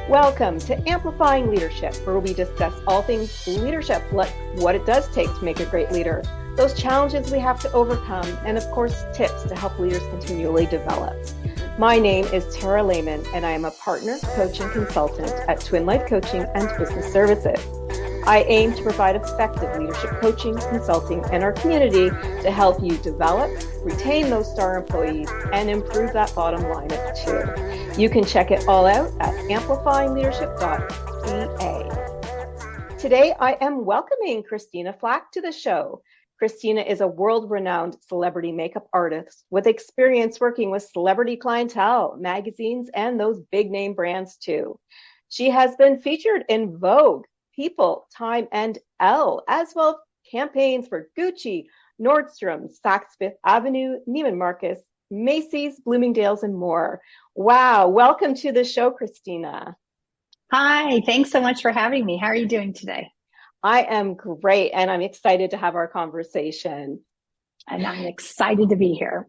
Welcome to Amplifying Leadership, where we discuss all things leadership, like what it does take to make a great leader, those challenges we have to overcome, and of course, tips to help leaders continually develop. My name is Tara Lehman, and I am a partner, coach, and consultant at Twin Life Coaching and Business Services. I aim to provide effective leadership coaching, consulting, and our community to help you develop, retain those star employees, and improve that bottom line of two. You can check it all out at amplifyingleadership.ca. Today, I am welcoming Christina Flach to the show. Christina is a world-renowned celebrity makeup artist with experience working with celebrity clientele, magazines, and those big-name brands too. She has been featured in Vogue, People, Time, and Elle, as well as campaigns for Gucci, Nordstrom, Saks Fifth Avenue, Neiman Marcus, Macy's, Bloomingdales, and more. Wow, welcome to the show, Christina. Hi, thanks so much for having me. How are you doing today? I am great, and I'm excited to have our conversation. And I'm excited to be here.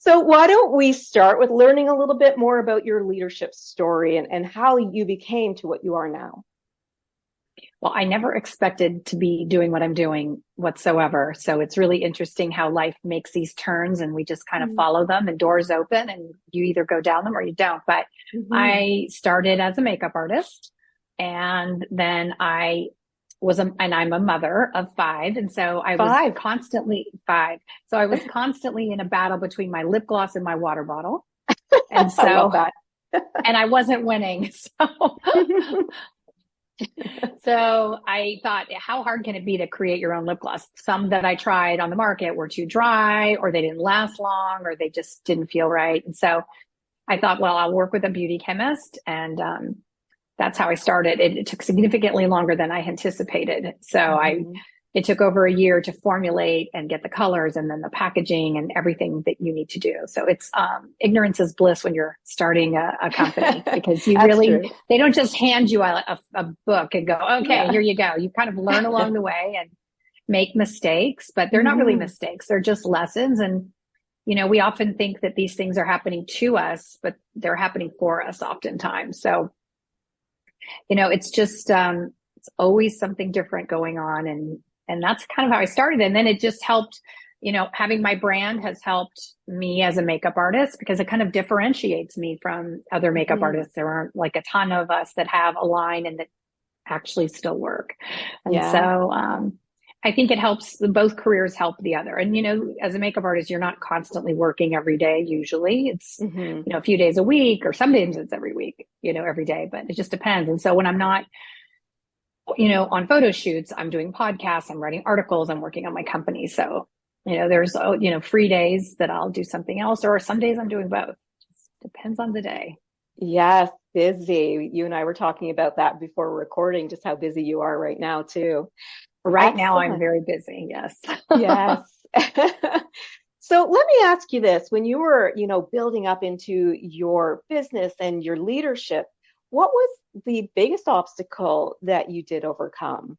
So why don't we start with learning a little bit more about your leadership story and how you became to what you are now? Well, I never expected to be doing what I'm doing whatsoever. So it's really interesting how life makes these turns and we just kind of follow them and doors open and you either go down them or you don't. But I started as a makeup artist and then and I'm a mother of five. And so I was constantly in a battle between my lip gloss and my water bottle. And so, and I wasn't winning. So I thought, how hard can it be to create your own lip gloss? Some that I tried on the market were too dry, or they didn't last long, or they just didn't feel right. And so I thought, well, I'll work with a beauty chemist. And, that's how I started. It took significantly longer than I anticipated. So it took over a year to formulate and get the colors and then the packaging and everything that you need to do. So it's ignorance is bliss when you're starting a company because you they don't just hand you a book and go, okay, here you go. You kind of learn along the way and make mistakes, but they're not really mistakes. They're just lessons. And, you know, we often think that these things are happening to us, but they're happening for us oftentimes. So you know, it's just, it's always something different going on. And that's kind of how I started. And then it just helped, you know, having my brand has helped me as a makeup artist because it kind of differentiates me from other makeup artists. There aren't like a ton of us that have a line and that actually still work. And so, I think it helps, both careers help the other. And, you know, as a makeup artist, you're not constantly working every day. Usually it's, you know, a few days a week or some days it's every week, you know, every day, but it just depends. And so when I'm not, you know, on photo shoots, I'm doing podcasts, I'm writing articles, I'm working on my company. So, you know, there's, you know, free days that I'll do something else, or some days I'm doing both. It just depends on the day. Yes, busy. You and I were talking about that before recording, just how busy you are right now too. Right now, I'm very busy. Yes. Yes. So let me ask you this. When you were, you know, building up into your business and your leadership, what was the biggest obstacle that you did overcome?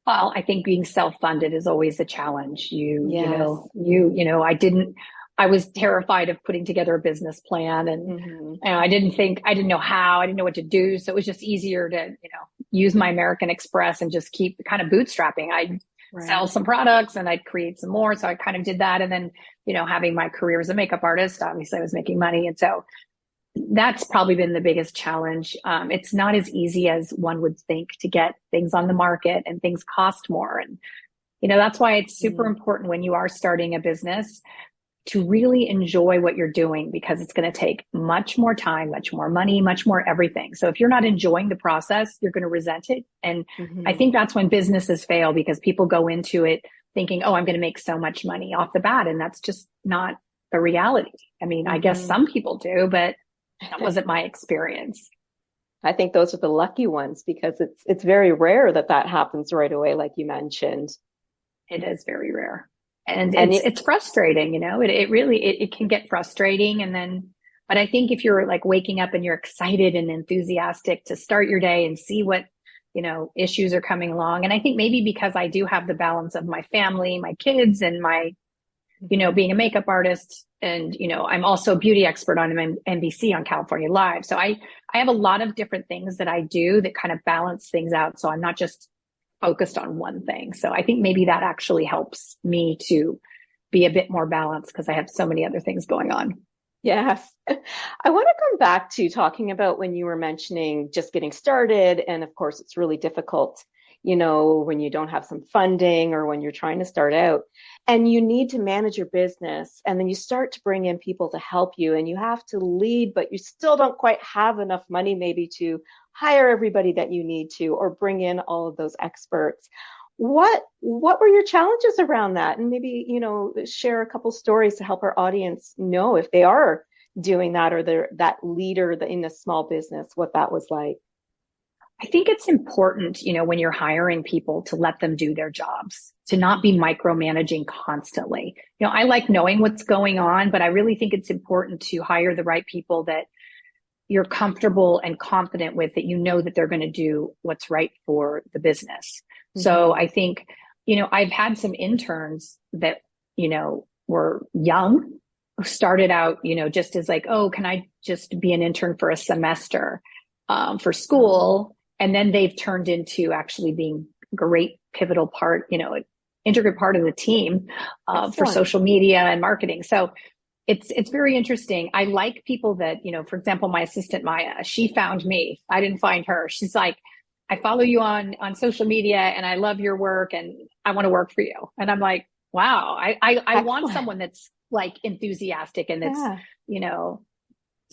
Well, I think being self-funded is always a challenge. You know, I was terrified of putting together a business plan and I didn't know how, I didn't know what to do. So it was just easier to, you know, use my American Express and just keep kind of bootstrapping. I'd sell some products and I'd create some more. So I kind of did that. And then, you know, having my career as a makeup artist, obviously I was making money. And so that's probably been the biggest challenge. It's not as easy as one would think to get things on the market and things cost more. And, you know, that's why it's super important when you are starting a business to really enjoy what you're doing because it's going to take much more time, much more money, much more everything. So if you're not enjoying the process, you're going to resent it. And I think that's when businesses fail because people go into it thinking, oh, I'm going to make so much money off the bat. And that's just not the reality. I mean, I guess some people do, but that wasn't my experience. I think those are the lucky ones because it's very rare that happens right away, like you mentioned. It is very rare. And it's frustrating, you know, it really can get frustrating. But I think if you're like waking up and you're excited and enthusiastic to start your day and see what, you know, issues are coming along. And I think maybe because I do have the balance of my family, my kids and my being a makeup artist and, I'm also a beauty expert on NBC on California Live. So I have a lot of different things that I do that kind of balance things out. So I'm not just focused on one thing. So I think maybe that actually helps me to be a bit more balanced because I have so many other things going on. Yes. I want to come back to talking about when you were mentioning just getting started. And of course, it's really difficult, when you don't have some funding or when you're trying to start out and you need to manage your business. And then you start to bring in people to help you and you have to lead, but you still don't quite have enough money maybe to hire everybody that you need to or bring in all of those experts. What were your challenges around that? And maybe, share a couple stories to help our audience know if they are doing that or they're that leader in a small business, what that was like. I think it's important, when you're hiring people to let them do their jobs, to not be micromanaging constantly. I like knowing what's going on, but I really think it's important to hire the right people that you're comfortable and confident with, that that they're going to do what's right for the business. Mm-hmm. So I think, I've had some interns that, were young, who started out, just as like, oh, can I just be an intern for a semester for school? And then they've turned into actually being great pivotal part, an integral part of the team for social media and marketing. So it's very interesting. I like people that, for example, my assistant, Maya, she found me. I didn't find her. She's like, I follow you on social media and I love your work and I want to work for you. And I'm like, wow, I want someone that's like enthusiastic and that's,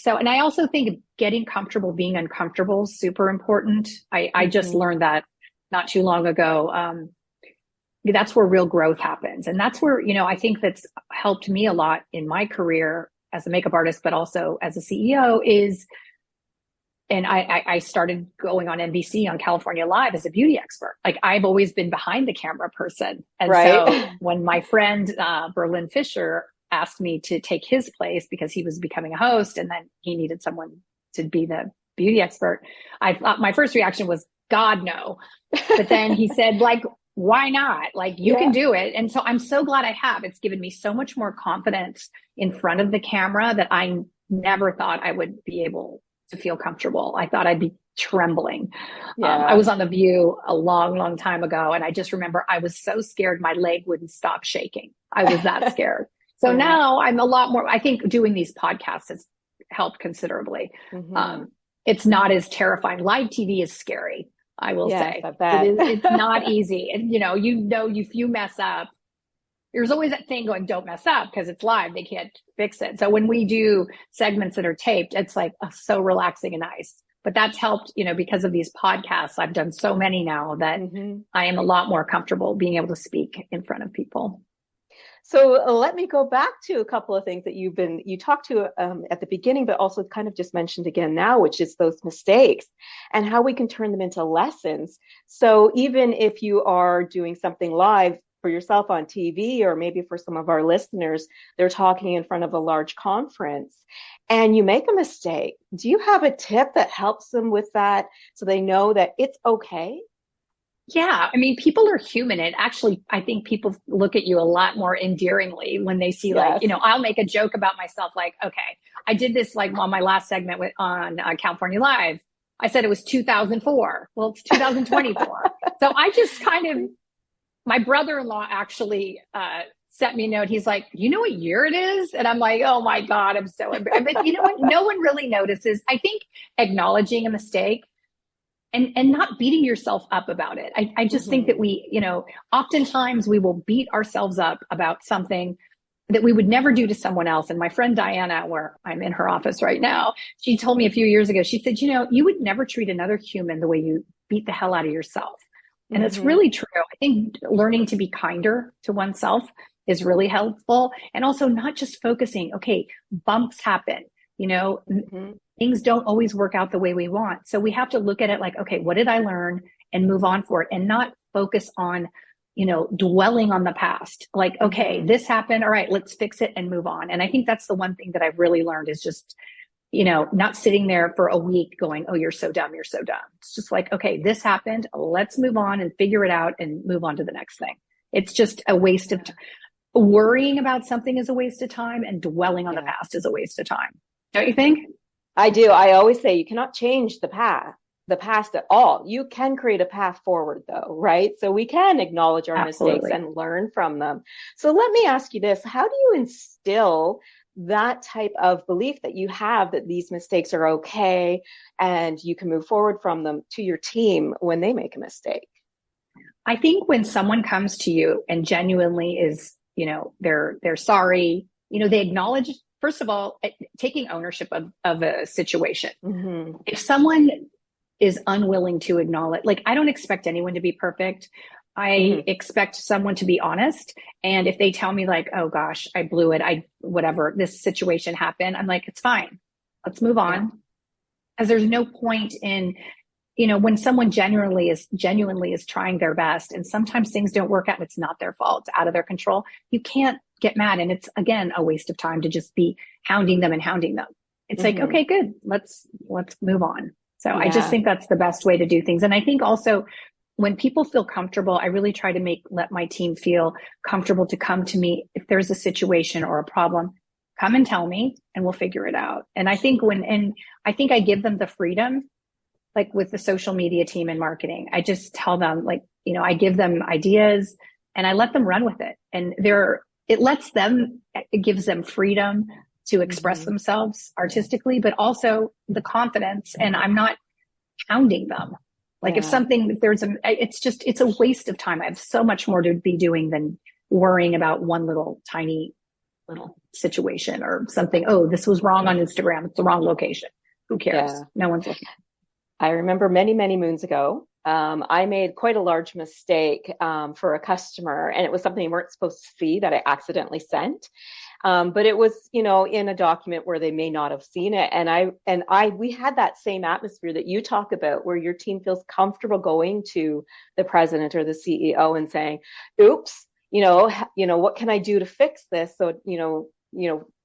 so, and I also think getting comfortable being uncomfortable is super important. I just learned that not too long ago. That's where real growth happens. And that's where, I think that's helped me a lot in my career as a makeup artist, but also as a CEO and I started going on NBC on California Live as a beauty expert. Like I've always been behind the camera person. And so when my friend, Berlin Fisher, asked me to take his place because he was becoming a host and then he needed someone to be the beauty expert, I thought my first reaction was, God, no. But then he said, like, why not? Like you can do it. And so I'm so glad I have. It's given me so much more confidence in front of the camera that I never thought I would be able to feel comfortable. I thought I'd be trembling. I was on The View a long, long time ago. And I just remember I was so scared my leg wouldn't stop shaking. I was that scared. So now I'm a lot more, I think doing these podcasts has helped considerably. Mm-hmm. It's not as terrifying. Live TV is scary, I will say. I bet. It's not easy. And if you mess up, there's always that thing going, don't mess up because it's live. They can't fix it. So when we do segments that are taped, it's like so relaxing and nice. But that's helped, because of these podcasts. I've done so many now that I am a lot more comfortable being able to speak in front of people. So let me go back to a couple of things that you talked to at the beginning, but also kind of just mentioned again now, which is those mistakes and how we can turn them into lessons. So even if you are doing something live for yourself on TV, or maybe for some of our listeners, they're talking in front of a large conference and you make a mistake, do you have a tip that helps them with that so they know that it's okay? Yeah. I mean, people are human. And actually, I think people look at you a lot more endearingly when they see I'll make a joke about myself. Like, okay, I did this like on my last segment on California Live. I said it was 2004. Well, it's 2024. So I just my brother-in-law actually sent me a note. He's like, you know what year it is? And I'm like, oh my God, I'm so embarrassed. But you know what? No one really notices. I think acknowledging a mistake and not beating yourself up about it. I just think that we, oftentimes we will beat ourselves up about something that we would never do to someone else. And my friend Diana, where I'm in her office right now, she told me a few years ago, she said, you would never treat another human the way you beat the hell out of yourself. And it's really true. I think learning to be kinder to oneself is really helpful. And also not just focusing, okay, bumps happen, things don't always work out the way we want. So we have to look at it like, okay, what did I learn and move on for it and not focus on, dwelling on the past. Like, okay, this happened. All right, let's fix it and move on. And I think that's the one thing that I've really learned is just, not sitting there for a week going, oh, you're so dumb. You're so dumb. It's just like, okay, this happened. Let's move on and figure it out and move on to the next thing. It's just a waste of time. worrying about something is a waste of time, and dwelling on the past is a waste of time. Don't you think? I do. I always say you cannot change the past at all. You can create a path forward though, right? So we can acknowledge our Absolutely. mistakes and learn from them. So let me ask you this. How do you instill that type of belief that you have that these mistakes are okay and you can move forward from them to your team when they make a mistake? I think when someone comes to you and genuinely is, they're sorry, they acknowledge, first of all, taking ownership of a situation. Mm-hmm. If someone is unwilling to acknowledge, like, I don't expect anyone to be perfect. I expect someone to be honest. And if they tell me like, oh gosh, I blew it, whatever, this situation happened, I'm like, it's fine. Let's move on. Because there's no point in, when someone genuinely is trying their best, and sometimes things don't work out and it's not their fault, it's out of their control. You can't get mad. And it's, again, a waste of time to just be hounding them. It's like, okay, good. Let's move on. So I just think that's the best way to do things. And I think also when people feel comfortable, I really try to let my team feel comfortable to come to me. If there's a situation or a problem, come and tell me and we'll figure it out. And I think I think I give them the freedom, like with the social media team and marketing, I just tell them, like, I give them ideas and I let them run with it. And it gives them freedom to express themselves artistically, but also the confidence. And I'm not hounding them. Like it's a waste of time. I have so much more to be doing than worrying about one little tiny situation or something. Oh, this was wrong on Instagram. It's the wrong location. Who cares? Yeah. No one's looking. I remember many, many moons ago, I made quite a large mistake for a customer, and it was something they weren't supposed to see that I accidentally sent. But it was, in a document where they may not have seen it. And we had that same atmosphere that you talk about, where your team feels comfortable going to the president or the CEO and saying, oops, what can I do to fix this? So,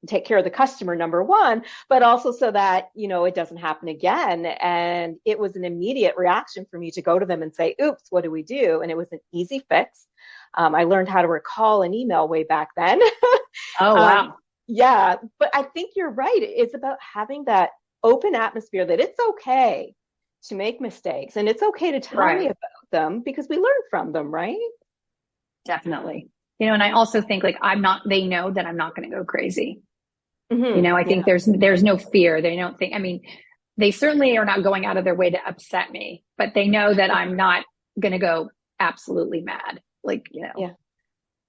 take care of the customer, number one, but also so that, it doesn't happen again. And it was an immediate reaction for me to go to them and say, oops, what do we do? And it was an easy fix. I learned how to recall an email way back then. Oh, wow. Yeah. But I think you're right. It's about having that open atmosphere that it's okay to make mistakes and it's okay to tell me about them because we learn from them, right? Definitely. And I also think they know that I'm not going to go crazy. I think there's no fear. They don't think, they certainly are not going out of their way to upset me, but they know that I'm not going to go absolutely mad.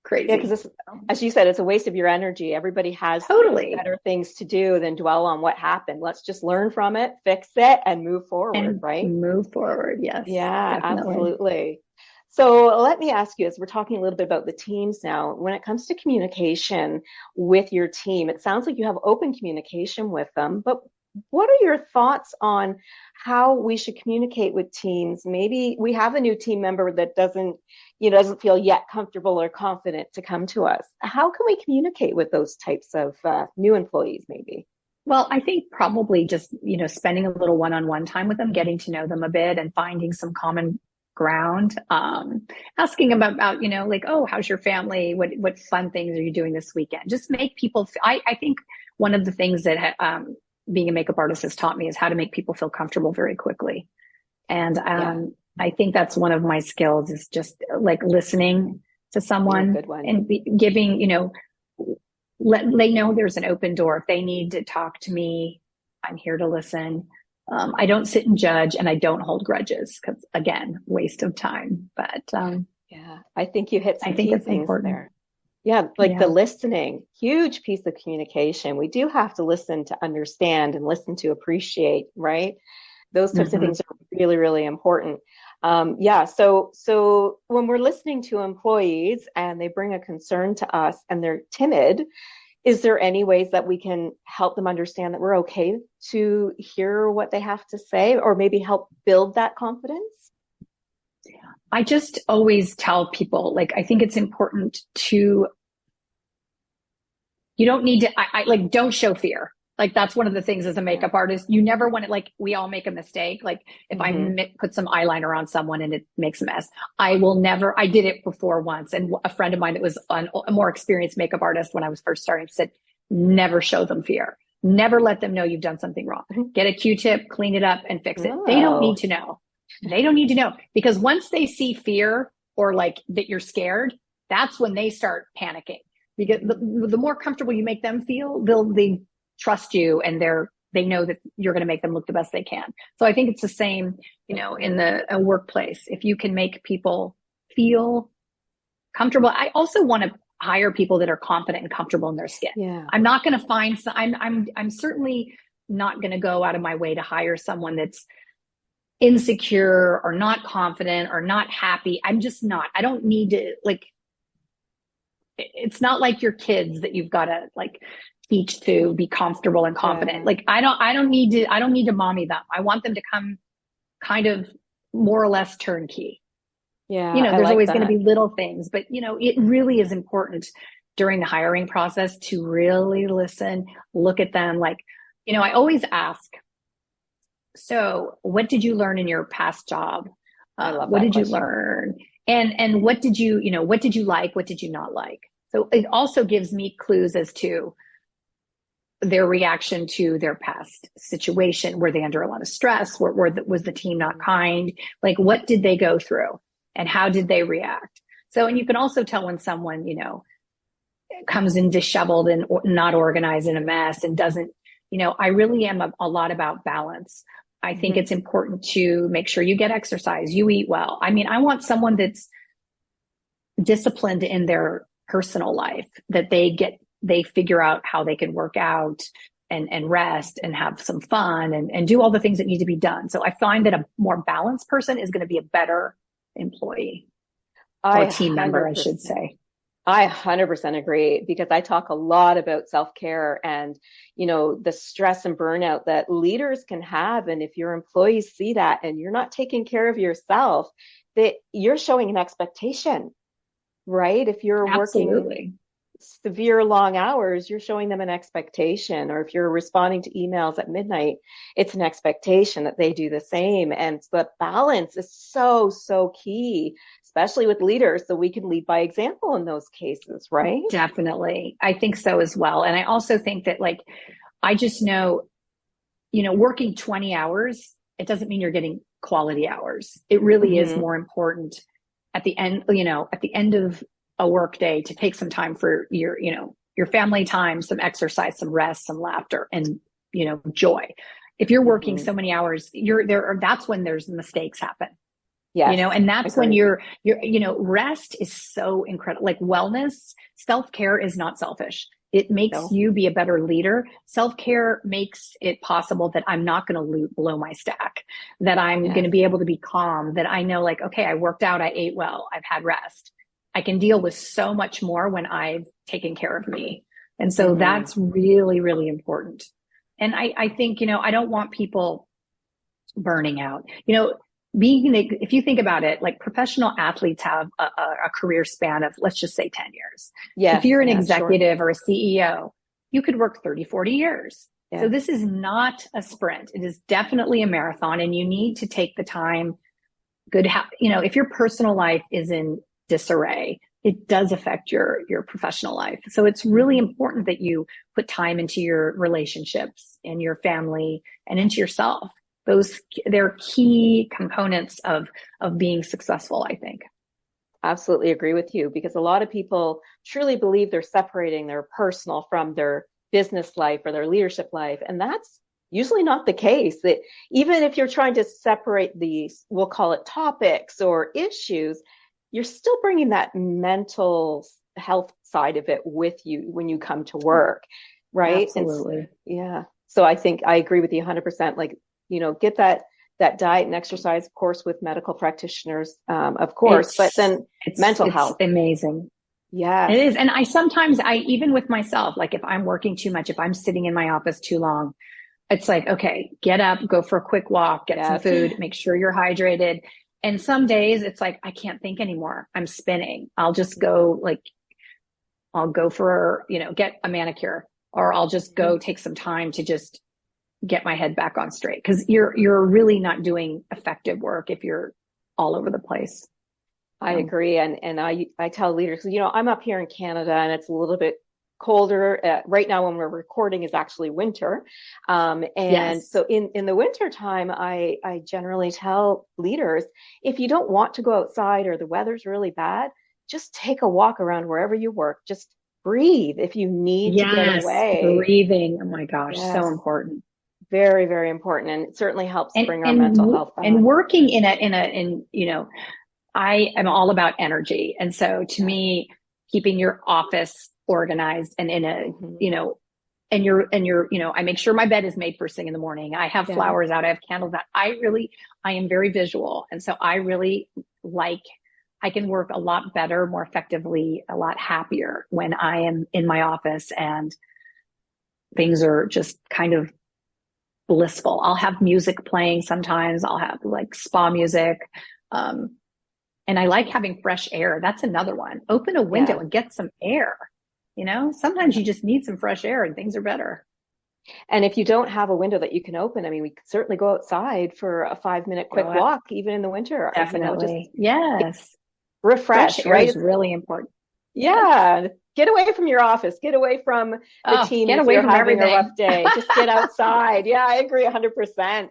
Crazy. Yeah, because as you said, it's a waste of your energy. Everybody has better things to do than dwell on what happened. Let's just learn from it, fix it, and move forward, right? Move forward, yes. Yeah, definitely. Absolutely. So let me ask you, as we're talking a little bit about the teams now, when it comes to communication with your team, it sounds like you have open communication with them, but what are your thoughts on how we should communicate with teams? Maybe we have a new team member that doesn't feel yet comfortable or confident to come to us. How can we communicate with those types of new employees maybe? Well, I think probably just, spending a little one-on-one time with them, getting to know them a bit and finding some common ground, asking about, oh, how's your family? What fun things are you doing this weekend? Just make people, I think one of the things that being a makeup artist has taught me is how to make people feel comfortable very quickly. And I think that's one of my skills is just listening to someone and giving, they know there's an open door. If they need to talk to me, I'm here to listen. I don't sit and judge and I don't hold grudges because, again, waste of time. But I think you hit some key things important there. Yeah, the listening, huge piece of communication. We do have to listen to understand and listen to appreciate, right? Those types of things are really, really important. So when we're listening to employees and they bring a concern to us and they're timid, is there any ways that we can help them understand that we're okay to hear what they have to say or maybe help build that confidence? I just always tell people, I think it's important to, you don't need to, don't show fear. Like that's one of the things as a makeup artist, you never want it. Like we all make a mistake. Like if I put some eyeliner on someone and it makes a mess, I will never, I did it before once. And a friend of mine that was a more experienced makeup artist when I was first starting said, never show them fear. Never let them know you've done something wrong. Get a Q-tip, clean it up and fix it. They don't need to know. They don't need to know, because once they see fear or like that you're scared, that's when they start panicking. Because the more comfortable you make them feel, they trust you, and they know that you're going to make them look the best they can. So I think it's the same, you know, in a workplace. If you can make people feel comfortable, I also want to hire people that are confident and comfortable in their skin. Yeah. I'm not going to find I'm certainly not going to go out of my way to hire someone that's insecure or not confident or not happy. I'm just not. I don't need to, like, it's not like your kids that you've got to like teach to be comfortable and confident. Like I don't need to mommy them. I want them to come kind of more or less turnkey. Yeah. You know, there's always going to be little things, but you know, it really is important during the hiring process to really listen, look at them. Like, you know, I always ask, so what did you learn in your past job? What did you learn? And what did you like? What did you not like? So it also gives me clues as to their reaction to their past situation. Were they under a lot of stress? Was the team not kind? Like, what did they go through and how did they react? So, and you can also tell when someone, you know, comes in disheveled and not organized and a mess and doesn't, you know, I really am a lot about balance. I think it's important to make sure you get exercise, you eat well. I mean, I want someone that's disciplined in their personal life, that they figure out how they can work out and rest and have some fun and do all the things that need to be done. So I find that a more balanced person is going to be a better employee or team member, I should say. I 100% agree, because I talk a lot about self-care and, you know, the stress and burnout that leaders can have. And if your employees see that and you're not taking care of yourself, that you're showing an expectation, right? If you're working severe long hours, you're showing them an expectation. Or if you're responding to emails at midnight, it's an expectation that they do the same. And the balance is so, so key, especially with leaders, so we can lead by example in those cases, right? Definitely. I think so as well. And I also think that, like, I just know, you know, working 20 hours, it doesn't mean you're getting quality hours. It really is more important at the end, you know, at the end of a work day to take some time for your, you know, your family time, some exercise, some rest, some laughter, and, you know, joy. If you're working so many hours, that's when there's mistakes happen. Yeah. You know, and that's when you're, you know, rest is so incredible. Like wellness, self-care is not selfish. It makes you be a better leader. Self-care makes it possible that I'm not going to blow my stack, that I'm going to be able to be calm, that I know, like, okay, I worked out, I ate well, I've had rest. I can deal with so much more when I've taken care of me. And so that's really, really important. And I think, you know, I don't want people burning out. You know, if you think about it, like professional athletes have a career span of, let's just say 10 years. Yeah. If you're an executive or a CEO, you could work 30, 40 years. Yeah. So this is not a sprint. It is definitely a marathon, and you need to take the time. You know, if your personal life is in disarray, it does affect your professional life. So it's really important that you put time into your relationships and your family and into yourself. They're key components of being successful, I think. Absolutely agree with you, because a lot of people truly believe they're separating their personal from their business life or their leadership life. And that's usually not the case. That even if you're trying to separate these, we'll call it topics or issues, you're still bringing that mental health side of it with you when you come to work, right? Absolutely. So I think I agree with you 100%. Like, you know, get that diet and exercise, of course, with medical practitioners, of course, but then mental health. It's amazing. Yeah, it is. And even with myself, like if I'm working too much, if I'm sitting in my office too long, it's like, okay, get up, go for a quick walk, get some food, make sure you're hydrated. And some days it's like, I can't think anymore. I'm spinning. I'll just go I'll go for, you know, get a manicure, or I'll just go take some time to just get my head back on straight. Cause you're really not doing effective work if you're all over the place. I agree. And I tell leaders, I'm up here in Canada and it's a little bit colder. Right now when we're recording is actually winter. So in the winter time, I generally tell leaders, if you don't want to go outside or the weather's really bad, just take a walk around wherever you work. Just breathe if you need to get away. Breathing. Oh my gosh. Yes. So important. Very, very important. And it certainly helps bring our mental health back. And working in I am all about energy. And so to me, keeping your office organized and in a, I make sure my bed is made first thing in the morning. I have flowers out. I have candles out. I am very visual. And so I really I can work a lot better, more effectively, a lot happier when I am in my office and things are just kind of blissful. I'll have music playing sometimes. I'll have like spa music. And I like having fresh air. That's another one. Open a window and get some air. Sometimes you just need some fresh air and things are better. And if you don't have a window that you can open, I mean, we could certainly go outside for a 5-minute quick walk, even in the winter. Definitely. Yes. Refresh, fresh air right? Is really important. Yeah. Yes. Get away from your office. Get away from the team. Get away from having everything. a rough day. Just get outside. Yeah, I agree 100%.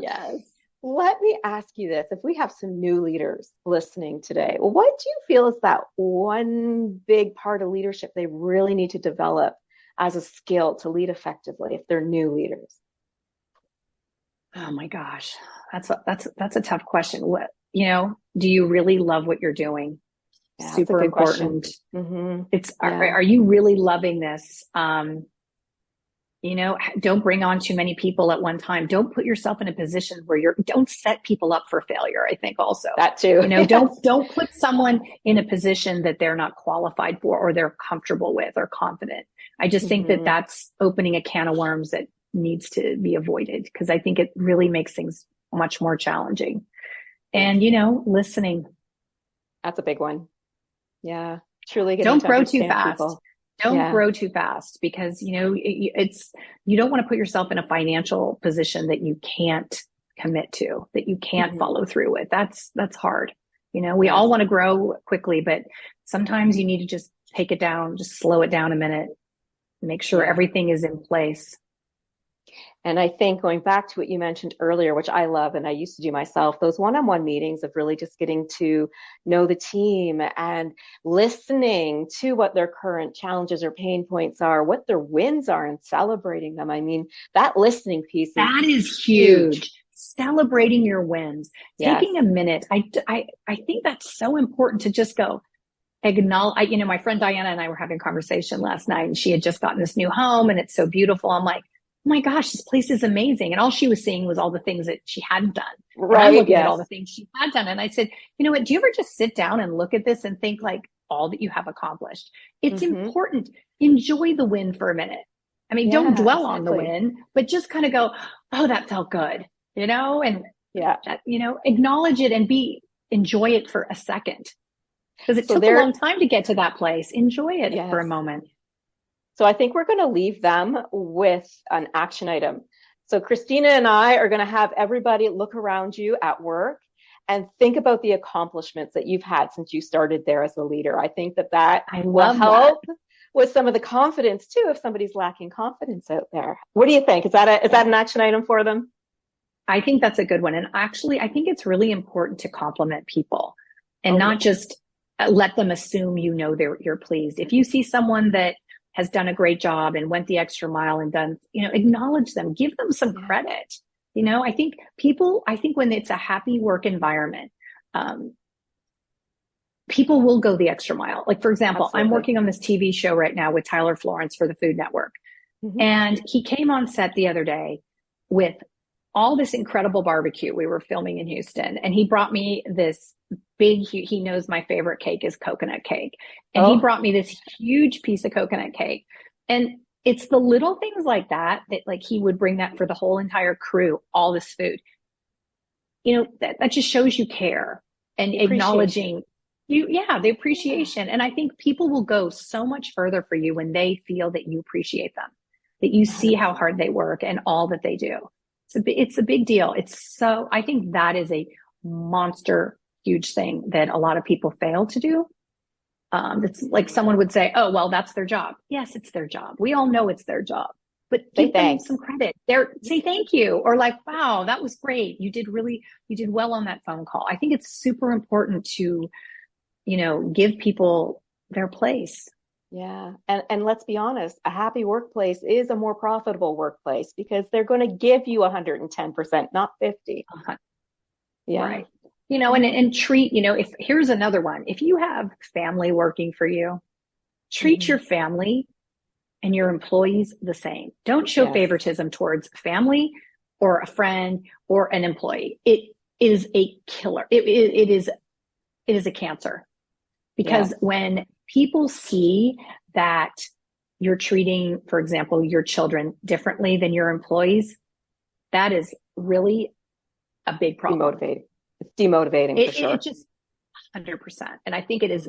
Yes. Let me ask you this. If we have some new leaders listening today, what do you feel is that one big part of leadership they really need to develop as a skill to lead effectively if they're new leaders? Oh my gosh. That's a tough question. What, do you really love what you're doing? Yeah, super important. Mm-hmm. Are you really loving this? Don't bring on too many people at one time. Don't put yourself in a position where don't set people up for failure. I think also that too. Don't put someone in a position that they're not qualified for or they're comfortable with or confident. I just think that that's opening a can of worms that needs to be avoided because I think it really makes things much more challenging. And, listening. That's a big one. Yeah. Truly. Don't grow too fast. People. Don't grow too fast because, you don't want to put yourself in a financial position that you can't commit to, that you can't follow through with. That's hard. We all want to grow quickly, but sometimes you need to just take it down, just slow it down a minute, make sure everything is in place. And I think going back to what you mentioned earlier, which I love and I used to do myself, those one-on-one meetings of really just getting to know the team and listening to what their current challenges or pain points are, what their wins are and celebrating them. I mean, that listening piece is huge. Celebrating your wins, taking a minute. I think that's so important to just go acknowledge. My friend Diana and I were having a conversation last night and she had just gotten this new home and it's so beautiful. I'm like, oh my gosh, this place is amazing. And all she was seeing was all the things that she hadn't done. Right. And I'm looking at all the things she had done. And I said, you know what, do you ever just sit down and look at this and think like all that you have accomplished? It's important. Enjoy the win for a minute. I mean, don't dwell on the win, but just kind of go, oh, that felt good, and acknowledge it and enjoy it for a second. Because it took a long time to get to that place. Enjoy it for a moment. So I think we're going to leave them with an action item. So Christina and I are going to have everybody look around you at work and think about the accomplishments that you've had since you started there as a leader. I think that will help with some of the confidence too, if somebody's lacking confidence out there. What do you think? Is that an action item for them? I think that's a good one. And actually, I think it's really important to compliment people and not just let them assume you're pleased. If you see someone that has done a great job and went the extra mile and done, acknowledge them, give them some credit. I think when it's a happy work environment, people will go the extra mile. Like, for example, Absolutely. I'm working on this TV show right now with Tyler Florence for the Food Network. And he came on set the other day with all this incredible barbecue. We were filming in Houston and he brought me this he knows my favorite cake is coconut cake. And he brought me this huge piece of coconut cake. And it's the little things like that like he would bring that for the whole entire crew, all this food. That just shows you care and acknowledging. the appreciation. And I think people will go so much further for you when they feel that you appreciate them, that you see how hard they work and all that they do. It's a big deal. I think that is a monster huge thing that a lot of people fail to do. It's like someone would say, oh, well, that's their job. Yes, it's their job. We all know it's their job, but give them some credit. Say thank you, or like, wow, that was great. You did well on that phone call. I think it's super important to, give people their place. Yeah. And let's be honest, a happy workplace is a more profitable workplace because they're going to give you 110%, not 50. Yeah. Right. And treat, here's another one. If you have family working for you, treat your family and your employees the same. Don't show favoritism towards family or a friend or an employee. It is a killer. It is a cancer, because when people see that you're treating, for example, your children differently than your employees, that is really a big problem. It's demotivating for sure. It just 100%. And I think it is,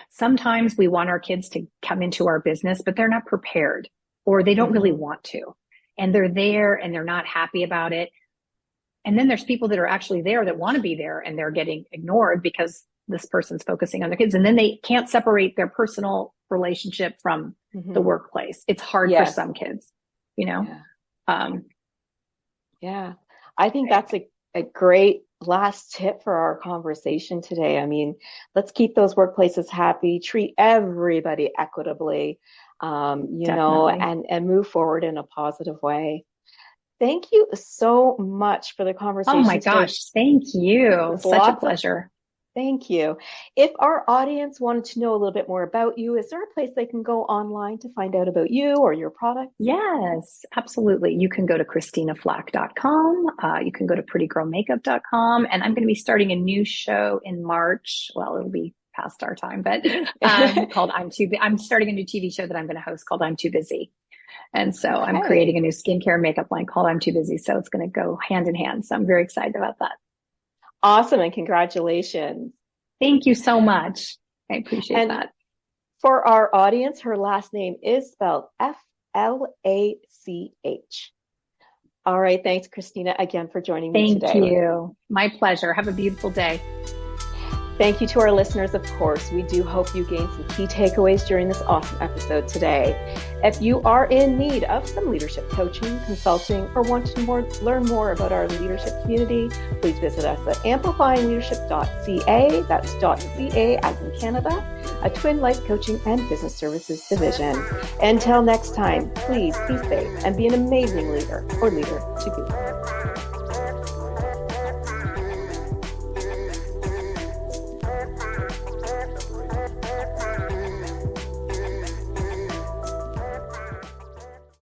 sometimes we want our kids to come into our business, but they're not prepared, or they don't really want to. And they're there and they're not happy about it. And then there's people that are actually there that want to be there, and they're getting ignored because this person's focusing on their kids. And then they can't separate their personal relationship from the workplace. It's hard for some kids, I think that's a great last tip for our conversation today. I mean, let's keep those workplaces happy, treat everybody equitably, and move forward in a positive way. Thank you so much for the conversation. Oh my gosh. Thank you. Such a pleasure. Thank you. If our audience wanted to know a little bit more about you, is there a place they can go online to find out about you or your product? Yes, absolutely. You can go to ChristinaFlach.com. You can go to PrettyGirlMakeup.com. And I'm going to be starting a new show in March. Well, it'll be past our time, but I'm starting a new TV show that I'm going to host called I'm Too Busy. And so I'm creating a new skincare makeup line called I'm Too Busy. So it's going to go hand in hand. So I'm very excited about that. Awesome. And congratulations. Thank you so much. I appreciate that. For our audience, her last name is spelled Flach. All right. Thanks, Christina, again for joining me today. Thank you. My pleasure. Have a beautiful day. Thank you to our listeners, of course. We do hope you gained some key takeaways during this awesome episode today. If you are in need of some leadership coaching, consulting, or want to learn more about our leadership community, please visit us at amplifyingleadership.ca. That's .ca as in Canada, a twin life coaching and business services division. Until next time, please be safe and be an amazing leader or leader to be.